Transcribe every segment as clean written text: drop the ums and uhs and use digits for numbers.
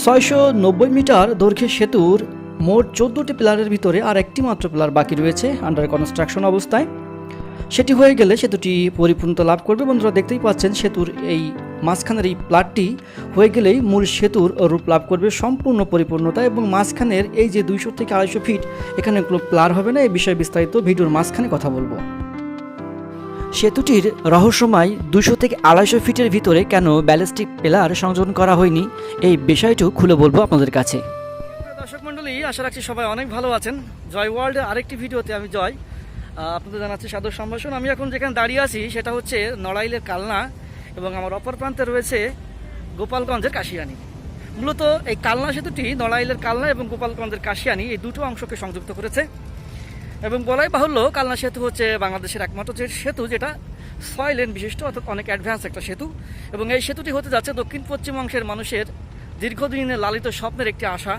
690 metre দৈর্ঘ্যের সেতুর মোট 14টি পিলারের ভিতরে আর একটি মাত্র পিলার বাকি রয়েছে আন্ডার কনস্ট্রাকশন অবস্থায়। সেটি হয়ে গেলে সেতুটি পরিপূর্ণতা লাভ করবে। বন্ধুরা দেখতেই পাচ্ছেন সেতুর এই মাঝখানের এই প্লারটি হয়ে গেলেই মূল সেতুর রূপ লাভ করবে সম্পূর্ণ পরিপূর্ণতা, এবং মাঝখানের এই যে 200 থেকে 250 ফিট এখানে কোনো প্লার হবে না। এই বিষয়ে বিস্তারিত ভিডিওর মাঝখানে কথা বলবো। সেতুটির রহস্যময় 200 থেকে 250 ফিটের ভিতরে কেন ব্যালিস্টিক পিলার সংযোজন করা হয়নি এই বিষয়টি খুলে বলবো আপনাদের কাছে। দর্শক মণ্ডলী, আশা রাখছি সবাই অনেক ভালো আছেন। জয় ওয়ার্ল্ডের আরেকটি ভিডিওতে আমি জয় আপনাদের জানাচ্ছি সাদর সম্ভাষণ। আমি এখন যেখানে দাঁড়িয়ে আছি সেটা হচ্ছে নড়াইলের কালনা, এবং আমার অপর প্রান্তে রয়েছে গোপালগঞ্জের কাশিয়ানী। মূলত এই কালনা সেতুটি নড়াইলের কালনা এবং গোপালগঞ্জের কাশিয়ানী এই দুটো অংশকে সংযুক্ত করেছে, এবং বলাই বাহুল্য কালনা সেতু হচ্ছে বাংলাদেশের একমাত্র যে সেতু যেটা 6 লেন বিশিষ্ট, অর্থাৎ অনেক অ্যাডভান্স একটা সেতু। এবং এই সেতুটি হতে যাচ্ছে দক্ষিণ পশ্চিম অংশের মানুষের দীর্ঘদিনের লালিত স্বপ্নের একটি আশা,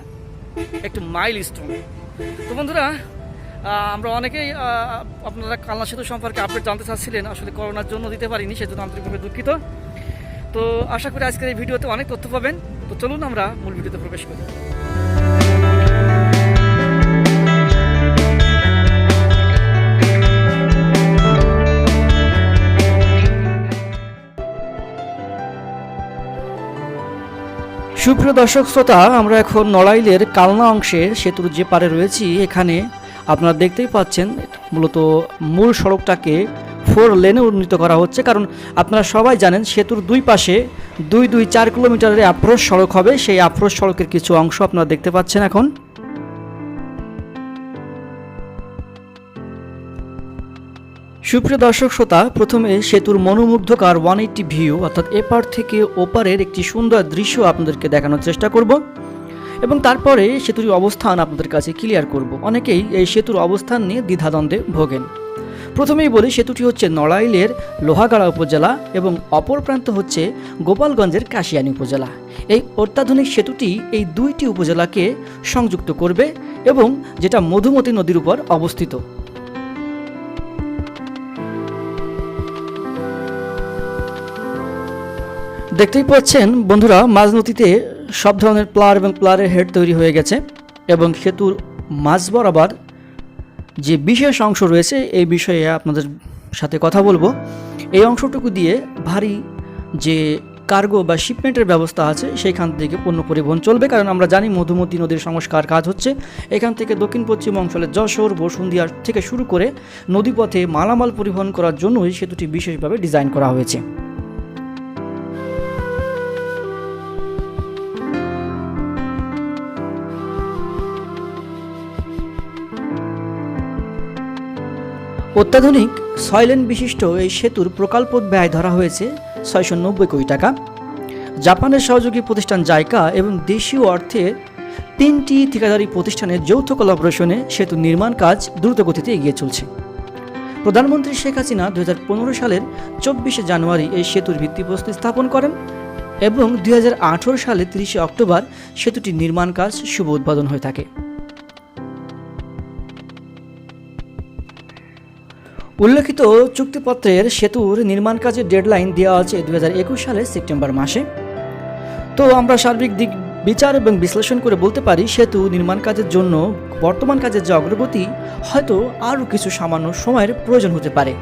একটি মাইলস্টোন। তো বন্ধুরা, আমরা অনেকেই আপনারা কালনা সেতু সম্পর্কে আপডেট জানতে চাচ্ছিলেন, আসলে করোনার জন্য দিতে পারিনি, সেজন্য আন্তরিকভাবে দুঃখিত। তো আশা করি আজকের এই ভিডিওতে অনেক তথ্য পাবেন। তো চলুন আমরা মূল ভিডিওতে প্রবেশ করি। সুপ্রিয় দর্শক শ্রোতা, আমরা এখন নড়াইলের কালনা অংশে সেতুর যে পারে রয়েছি। এখানে আপনারা দেখতেই পাচ্ছেন মূলত মূল সড়কটাকে 4 লেনে উন্নীত করা হচ্ছে, কারণ আপনারা সবাই জানেন সেতুর দুই পাশে 4 কিলোমিটারের আপ্রোচ সড়ক হবে। সেই আপ্রোচ সড়কের কিছু অংশ আপনারা দেখতে পাচ্ছেন এখন। সুপ্রিয় দর্শক শ্রোতা, প্রথমে সেতুর মনোমুগ্ধকর 180 ভিউ অর্থাৎ এপার থেকে ওপারের একটি সুন্দর দৃশ্য আপনাদেরকে দেখানোর চেষ্টা করব, এবং তারপরে সেতুর অবস্থান আপনাদের কাছে ক্লিয়ার করব। অনেকেই এই সেতুর অবস্থান নিয়ে দ্বিধাদ্বন্দ্বে ভোগেন। প্রথমেই বলি, সেতুটি হচ্ছে নড়াইলের লোহাগাড়া উপজেলা এবং অপর প্রান্ত হচ্ছে গোপালগঞ্জের কাশিয়ানী উপজেলা। এই অত্যাধুনিক সেতুটি এই দুইটি উপজেলাকে সংযুক্ত করবে, এবং যেটা মধুমতি নদীর উপর অবস্থিত। দেখতেই পাচ্ছেন বন্ধুরা, মাঝ নদীতে সব ধরনের প্লার এবং প্লারের হেড তৈরি হয়ে গেছে, এবং সেতুর মাঝ বরাবর যে বিশেষ অংশ রয়েছে এই বিষয়ে আপনাদের সাথে কথা বলবো। এই অংশটুকু দিয়ে ভারী যে কার্গো বা শিপমেন্টের ব্যবস্থা আছে সেইখান থেকে পণ্য পরিবহন চলবে, কারণ আমরা জানি মধুমতি নদীর সংস্কার কাজ হচ্ছে। এখান থেকে দক্ষিণ পশ্চিম অঞ্চলে যশোর, বসুন্ধিয়া থেকে শুরু করে নদীপথে মালামাল পরিবহন করার জন্যই সেতুটি বিশেষভাবে ডিজাইন করা হয়েছে। অত্যাধুনিক 6 লেন বিশিষ্ট এই সেতুর প্রকল্প ব্যয় ধরা হয়েছে 690 কোটি টাকা। জাপানের সহযোগী প্রতিষ্ঠান জাইকা এবং দেশীয় অর্থে 3টি ঠিকাদারি প্রতিষ্ঠানের যৌথ কোলাবোরেশনে সেতু নির্মাণ কাজ দ্রুত গতিতে এগিয়ে চলছে। প্রধানমন্ত্রী শেখ হাসিনা 2015 সালের 24 জানুয়ারি এই সেতুর ভিত্তিপ্রস্তর স্থাপন করেন, এবং 2018 সালের 30 অক্টোবর সেতুটির নির্মাণ কাজ শুভ উদ্বোধন হয়ে থাকে। উল্লেখিত চুক্তিপত্রের সেতুর নির্মাণ কাজের ডেডলাইন দেওয়া আছে 2021 সালের সেপ্টেম্বর মাসে। তো আমরা সার্বিক দিক বিচার এবং বিশ্লেষণ করে বলতে পারি, সেতু নির্মাণ কাজের জন্য বর্তমান কাজের যে অগ্রগতি, হয়তো আরও কিছু সামান্য সময়ের প্রয়োজন হতে পারে।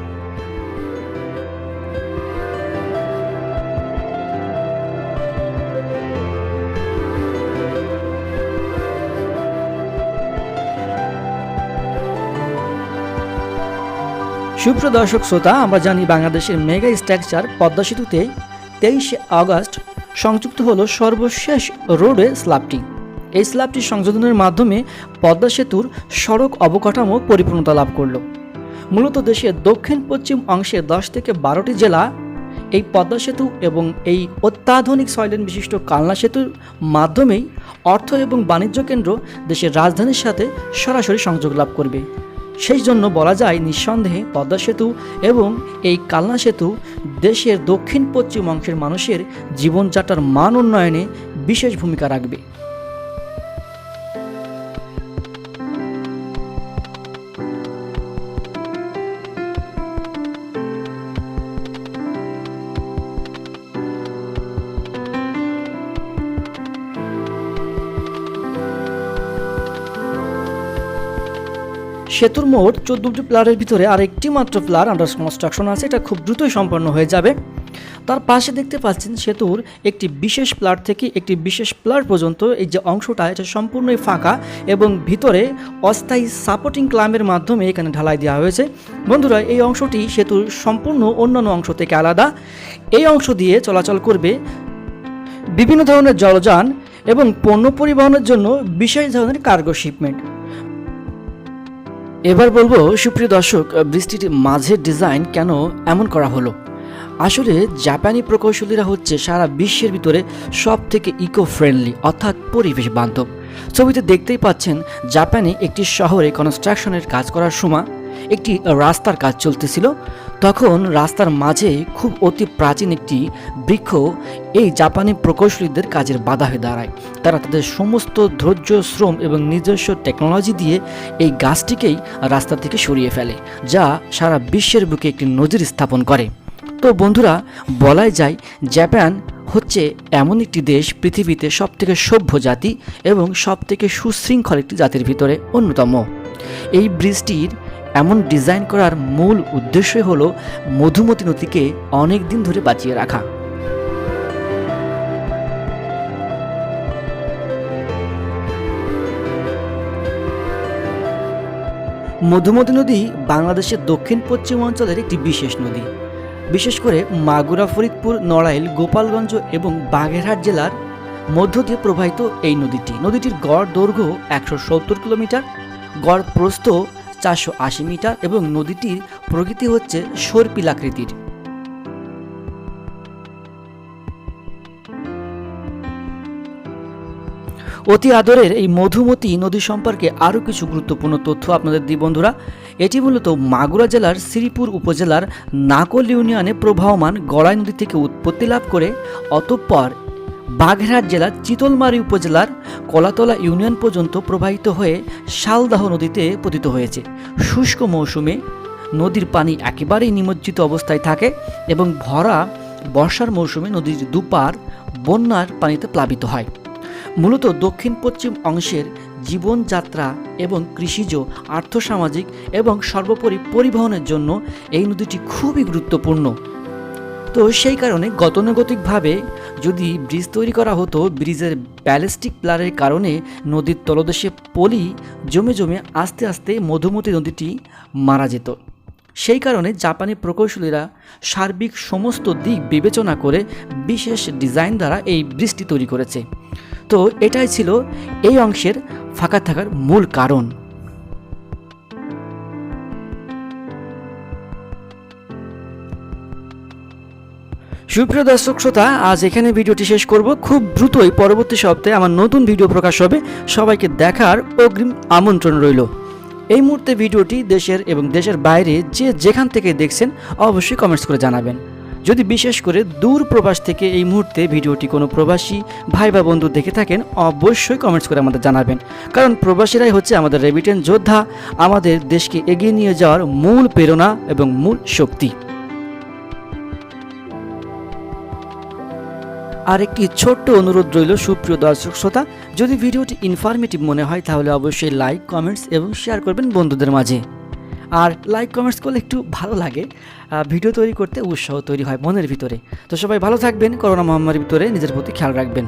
সুপ্রিয় দর্শক শ্রোতা, আমরা জানি বাংলাদেশের মেগা স্ট্রাকচার পদ্মা সেতুতে 23 আগস্ট সংযুক্ত হলো সর্বশেষ রোডে স্ল্যাবটি। এই স্ল্যাবটির সংযোজনের মাধ্যমে পদ্মা সেতুর সড়ক অবকাঠামো পরিপূর্ণতা লাভ করল। মূলত দেশের দক্ষিণ পশ্চিম অংশে 10 থেকে 12টি জেলা এই পদ্মা সেতু এবং এই অত্যাধুনিক 6 লেন বিশিষ্ট কালনা সেতুর মাধ্যমেই অর্থ এবং বাণিজ্য কেন্দ্র দেশের রাজধানীর সাথে সরাসরি সংযোগ লাভ করবে। সেই জন্য বলা যায় নিঃসন্দেহে পদ্মা সেতু এবং এই কালনা সেতু দেশের দক্ষিণ পশ্চিম অংশের মানুষের জীবনযাত্রার মান উন্নয়নে বিশেষ ভূমিকা রাখবে। সেতুর মোট 14টি পিলারের ভিতরে আর একটি মাত্র পিলার আন্ডার কনস্ট্রাকশন আছে, এটা খুব দ্রুতই সম্পন্ন হয়ে যাবে। তার পাশে দেখতে পাচ্ছেন সেতুর একটি বিশেষ পিলার থেকে একটি বিশেষ পিলার পর্যন্ত এই যে অংশটা, এটা সম্পূর্ণই ফাঁকা এবং ভিতরে অস্থায়ী সাপোর্টিং ক্লামের মাধ্যমে এখানে ঢালাই দেওয়া হয়েছে। বন্ধুরা, এই অংশটি সেতুর সম্পূর্ণ অন্যান্য অংশ থেকে আলাদা। এই অংশ দিয়ে চলাচল করবে বিভিন্ন ধরনের জলযান এবং পণ্য পরিবহনের জন্য বিশেষ ধরনের কার্গো শিপমেন্ট। এবার বলবো সুপ্রিয় দর্শক, ব্রিজটির মাঝের ডিজাইন কেন এমন করা হলো। আসলে জাপানি প্রকৌশলীরা হচ্ছে সারা বিশ্বের ভিতরে সব থেকে ইকো ফ্রেন্ডলি অর্থাৎ পরিবেশ বান্ধব। ছবিতে দেখতেই পাচ্ছেন জাপানে একটি শহরে কনস্ট্রাকশনের কাজ করার সময় একটি রাস্তার কাজ চলতেছিল। তখন রাস্তার মাঝে খুব অতি প্রাচীন একটি বৃক্ষ এই জাপানি প্রকৌশলীদের কাজের বাধা হয়ে দাঁড়ায়। তারা তাদের সমস্ত ধৈর্য, শ্রম এবং নিজস্ব টেকনোলজি দিয়ে এই গাছটিকেই রাস্তা থেকে সরিয়ে ফেলে, যা সারা বিশ্বের বুকে একটি নজির স্থাপন করে। তো বন্ধুরা, বলাই যায় জাপান হচ্ছে এমন একটি দেশ পৃথিবীতে সবথেকে সভ্য জাতি এবং সবথেকে সুশৃঙ্খল একটি জাতির ভিতরে অন্যতম। এই ব্রিজটির এমন ডিজাইন করার মূল উদ্দেশ্যই হলো মধুমতি নদীকে অনেক দিন ধরে বাঁচিয়ে রাখা। মধুমতি নদী বাংলাদেশের দক্ষিণ পশ্চিম অঞ্চলের একটি বিশেষ নদী। বিশেষ করে মাগুরা, ফরিদপুর, নড়াইল, গোপালগঞ্জ এবং বাগেরহাট জেলার মধ্য দিয়ে প্রবাহিত এই নদীটির গড় দৈর্ঘ্য 170 কিলোমিটার, গড় প্রস্থ 480 মিটার এবং নদীটির প্রকৃতি হচ্ছে সর্পিলাকৃতির। অতি আদরের এই মধুমতি নদী সম্পর্কে আরও কিছু গুরুত্বপূর্ণ তথ্য আপনাদের দিই বন্ধুরা। এটি মূলত মাগুরা জেলার শ্রীপুর উপজেলার নাকল ইউনিয়নে প্রবাহমান গড়াই নদী থেকে উৎপত্তি লাভ করে অতঃপর বাগেরহাট জেলার চিতলমারী উপজেলার কলাতলা ইউনিয়ন পর্যন্ত প্রবাহিত হয়ে শালদাহ নদীতে পতিত হয়েছে। শুষ্ক মৌসুমে নদীর পানি একেবারেই নিমজ্জিত অবস্থায় থাকে এবং ভরা বর্ষার মৌসুমে নদীর দুপার বন্যার পানিতে প্লাবিত হয়। মূলত দক্ষিণ পশ্চিম অংশের জীবনযাত্রা এবং কৃষিজ, আর্থসামাজিক এবং সর্বোপরি পরিবহনের জন্য এই নদীটি খুবই গুরুত্বপূর্ণ। তো সেই কারণে গতানুগতিকভাবে যদি ব্রিজ তৈরি করা হতো, ব্রিজের ব্যালিস্টিক পিলারের কারণে নদীর তলদেশে পলি জমে জমে আস্তে আস্তে মধুমতি নদীটি মারা যেত। সেই কারণে জাপানি প্রকৌশলীরা সার্বিক সমস্ত দিক বিবেচনা করে বিশেষ ডিজাইন দ্বারা এই ব্রিজটি তৈরি করেছে। তো এটাই ছিল এই অংশের ফাঁকা থাকার মূল কারণ। সুপ্রিয় দর্শক শ্রোতা, আজ এখানে ভিডিওটি শেষ করব। খুব দ্রুতই পরবর্তী সপ্তাহে আমার নতুন ভিডিও প্রকাশ হবে। সবাইকে দেখার অগ্রিম আমন্ত্রণ রইল। এই মুহূর্তে ভিডিওটি দেশের এবং দেশের বাইরে যে যেখান থেকে দেখছেন অবশ্যই কমেন্টস করে জানাবেন। যদি বিশেষ করে দূর প্রবাস থেকে এই মুহূর্তে ভিডিওটি কোনো প্রবাসী ভাই বা বন্ধু দেখে থাকেন, অবশ্যই কমেন্টস করে আমাদের জানাবেন। কারণ প্রবাসীরাই হচ্ছে আমাদের রেমিটেন্স যোদ্ধা, আমাদের দেশকে এগিয়ে নিয়ে যাওয়ার মূল প্রেরণা এবং মূল শক্তি। আর একটি ছোট্ট অনুরোধ রইল সুপ্রিয় দর্শক শ্রোতা, যদি ভিডিওটি ইনফরমেটিভ মনে হয় তাহলে অবশ্যই লাইক, কমেন্টস এবং শেয়ার করবেন বন্ধুদের মাঝে। আর লাইক কমেন্টস করলে একটু ভালো লাগে, ভিডিও তৈরি করতে উৎসাহ তৈরি হয় মনের ভিতরে। তো সবাই ভালো থাকবেন, করোনা মহামারীর ভিতরে নিজের প্রতি খেয়াল রাখবেন।